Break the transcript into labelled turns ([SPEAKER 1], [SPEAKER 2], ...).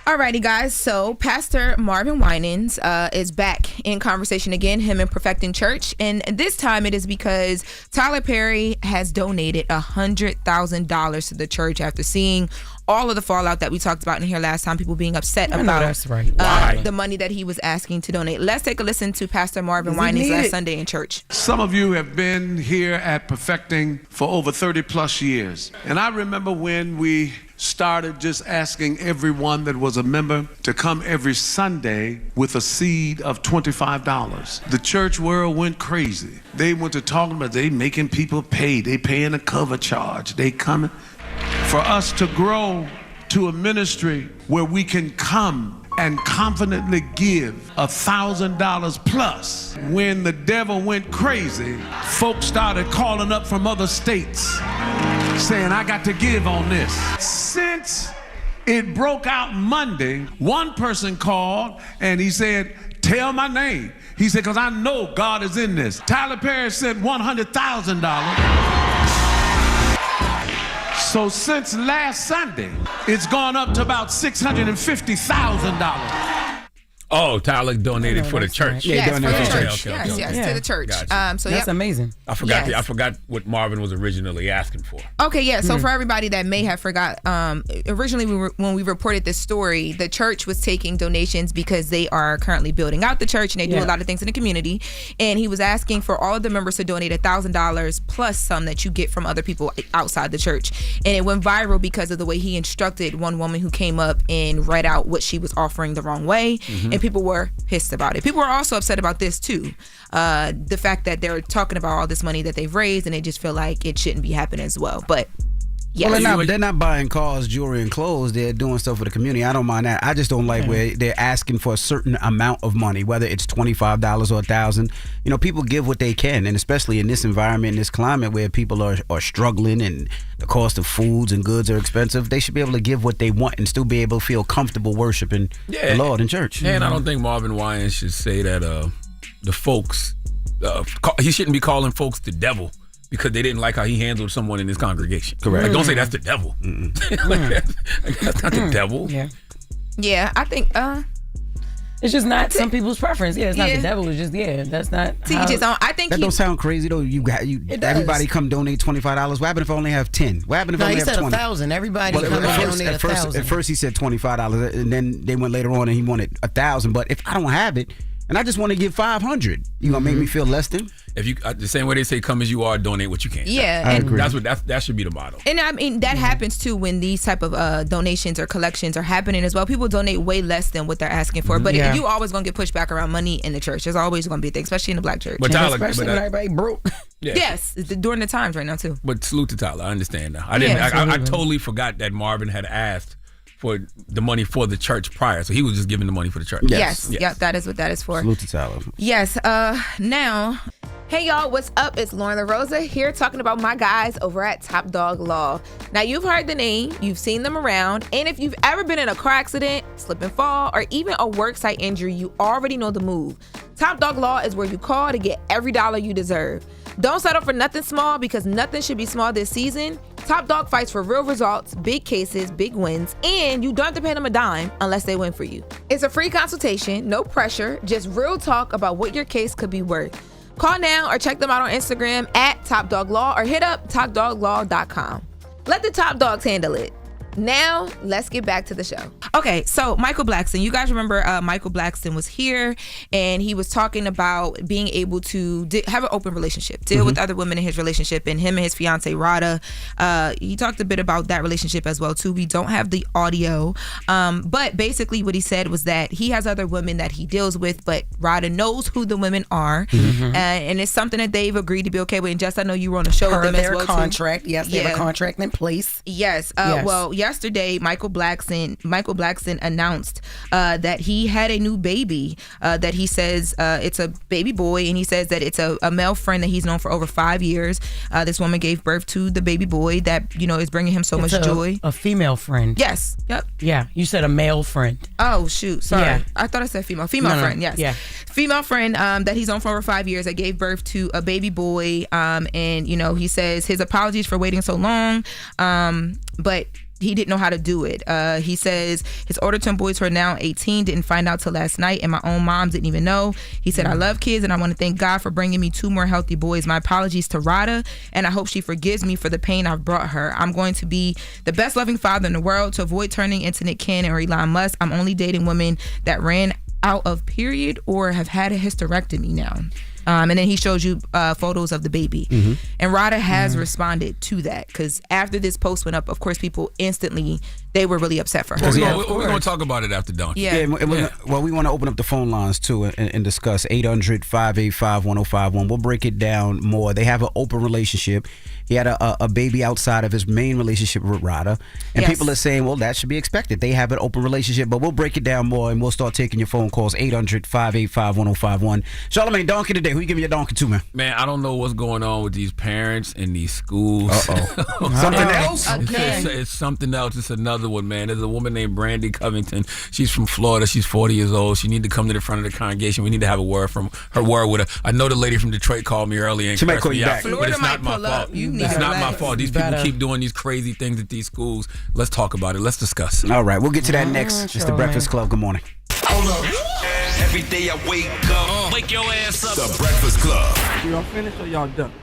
[SPEAKER 1] Alrighty, guys. So Pastor Marvine Winans is back in conversation again, him and Perfecting Church. And this time it is because Tyler Perry has donated $100,000 to the church after seeing all of the fallout that we talked about in here last time, people being upset about
[SPEAKER 2] that's right.
[SPEAKER 1] The money that he was asking to donate. Let's take a listen to Pastor Marvine Winans last Sunday in church.
[SPEAKER 3] Some of you have been here at Perfecting for over 30 plus years. And I remember when we started just asking everyone that was a member to come every Sunday with a seed of $25. The church world went crazy. They went to talking about they making people pay. They paying a cover charge. They coming. For us to grow to a ministry where we can come and confidently give $1,000 plus. When the devil went crazy, folks started calling up from other states saying, I got to give on this. Since it broke out Monday, one person called and he said, tell my name. He said, because I know God is in this. Tyler Perry sent $100,000. So since last Sunday, it's gone up to about $650,000.
[SPEAKER 4] Oh, Tyler donated for the church.
[SPEAKER 1] Yes,
[SPEAKER 4] to the
[SPEAKER 1] church.
[SPEAKER 4] Okay.
[SPEAKER 1] Yes, to the church.
[SPEAKER 4] Gotcha.
[SPEAKER 1] So
[SPEAKER 2] that's amazing.
[SPEAKER 4] I forgot what Marvin was originally asking for.
[SPEAKER 1] Okay, yeah. So for everybody that may have forgot, originally when we reported this story, the church was taking donations because they are currently building out the church and they do a lot of things in the community. And he was asking for all of the members to donate $1,000 plus some that you get from other people outside the church. And it went viral because of the way he instructed one woman who came up and read out what she was offering the wrong way. And people were pissed about it. People were also upset about this too. The fact that they're talking about all this money that they've raised and they just feel like it shouldn't be happening as well. But yeah,
[SPEAKER 5] well, they're not buying cars, jewelry, and clothes. They're doing stuff for the community. I don't mind that. I just don't like where they're asking for a certain amount of money, whether it's $25 or $1,000. You know, people give what they can, and especially in this environment, in this climate where people are struggling and the cost of foods and goods are expensive, they should be able to give what they want and still be able to feel comfortable worshiping the Lord in church.
[SPEAKER 4] And I don't think Marvin Winans should say that the folks, he shouldn't be calling folks the devil because they didn't like how he handled someone in his congregation.
[SPEAKER 5] Correct.
[SPEAKER 4] Like, don't say that's the devil. That's not the devil.
[SPEAKER 1] Yeah, I think
[SPEAKER 2] it's just not some people's preference. Yeah, it's not the devil. It's just that's not.
[SPEAKER 1] I think
[SPEAKER 5] that don't sound crazy though. Everybody come donate $25. What happened if I only have 10? What happened if I only have 20?
[SPEAKER 6] He said 1,000. Everybody come and donate 1,000.
[SPEAKER 5] At first he said $25, and then they went later on and he wanted 1,000. But if I don't have it, and I just want to give 500, you gonna make me feel less than?
[SPEAKER 4] If you the same way they say, "Come as you are, donate what you can."
[SPEAKER 1] Yeah,
[SPEAKER 5] I agree.
[SPEAKER 4] That should be the motto.
[SPEAKER 1] And I mean that happens too when these type of donations or collections are happening as well. People donate way less than what they're asking for, but you always gonna get pushback around money in the church. There's always gonna be a thing, especially in the black church.
[SPEAKER 4] But Tyler,
[SPEAKER 2] especially when everybody broke.
[SPEAKER 1] Yes, during the times right now too.
[SPEAKER 4] But salute to Tyler. I understand now. I totally forgot that Marvin had asked for the money for the church prior, so he was just giving the money for the church.
[SPEAKER 1] Yes. Yep, that is what that is for.
[SPEAKER 5] Salute to Tyler.
[SPEAKER 1] Yes. Now, hey y'all, what's up? It's Loren LoRosa here talking about my guys over at Top Dog Law. Now you've heard the name, you've seen them around, and if you've ever been in a car accident, slip and fall, or even a worksite injury, you already know the move. Top Dog Law is where you call to get every dollar you deserve. Don't settle for nothing small because nothing should be small this season. Top Dog fights for real results, big cases, big wins, and you don't have to pay them a dime unless they win for you. It's a free consultation, no pressure, just real talk about what your case could be worth. Call now or check them out on Instagram at Top Dog Law or hit up topdoglaw.com. Let the top dogs handle it. Now, let's get back to the show. Okay, so Michael Blackson. You guys remember Michael Blackson was here, and he was talking about being able to have an open relationship, deal with other women in his relationship, and him and his fiance, Rada. He talked a bit about that relationship as well, too. We don't have the audio, but basically what he said was that he has other women that he deals with, but Rada knows who the women are, and it's something that they've agreed to be okay with. And Jess, I know you were on a show with them as well, too.
[SPEAKER 6] Contract. Yes, they have a contract in place.
[SPEAKER 1] Yes. Well, yesterday, Michael Blackson announced that he had a new baby. That he says it's a baby boy, and he says that it's a male friend that he's known for over 5 years. This woman gave birth to the baby boy that is bringing him so much joy.
[SPEAKER 2] A female friend.
[SPEAKER 1] Yes. Yep.
[SPEAKER 2] Yeah. You said a male friend.
[SPEAKER 1] Oh shoot. Sorry.
[SPEAKER 2] Yeah.
[SPEAKER 1] I thought I said female. Female friend. Yes. Yeah. Female friend that he's known for over 5 years that gave birth to a baby boy. And he says his apologies for waiting so long. But he didn't know how to do it. He says his older twin boys who are now 18 didn't find out till last night, and my own mom didn't even know. He said, I love kids, and I want to thank God for bringing me 2 more healthy boys. My apologies to Rada, and I hope she forgives me for the pain I've brought her. I'm going to be the best loving father in the world. To avoid turning into Nick Cannon or Elon Musk, I'm only dating women that ran out of period or have had a hysterectomy now. And then he shows you photos of the baby. And Rada has responded to that, because after this post went up, of course, people instantly, they were really upset for her.
[SPEAKER 4] We're going to talk about it after Donkey.
[SPEAKER 5] Well, we want to open up the phone lines too and discuss 800-585-1051. We'll break it down more. They have an open relationship. He had a baby outside of his main relationship with Rada. And people are saying, well, that should be expected. They have an open relationship, but we'll break it down more and we'll start taking your phone calls. 800-585-1051. Charlamagne, donkey today. Who you giving your donkey to, man?
[SPEAKER 4] Man, I don't know what's going on with these parents and these schools.
[SPEAKER 5] Something else?
[SPEAKER 4] It's something else. It's another one, man. There's a woman named Brandy Covington. She's from Florida. She's 40 years old. She need to come to the front of the congregation. We need to have a word with her. I know the lady from Detroit called me earlier and
[SPEAKER 5] she might call you back.
[SPEAKER 4] but it's not my fault. It's not my fault. These people keep doing these crazy things at these schools. Let's talk about it. Let's discuss.
[SPEAKER 5] All right, we'll get to that next. It's the Breakfast Club. Good morning.
[SPEAKER 7] Hold up. Every day I wake up.
[SPEAKER 8] Wake your ass up.
[SPEAKER 7] The Breakfast Club.
[SPEAKER 8] Y'all finished or y'all done?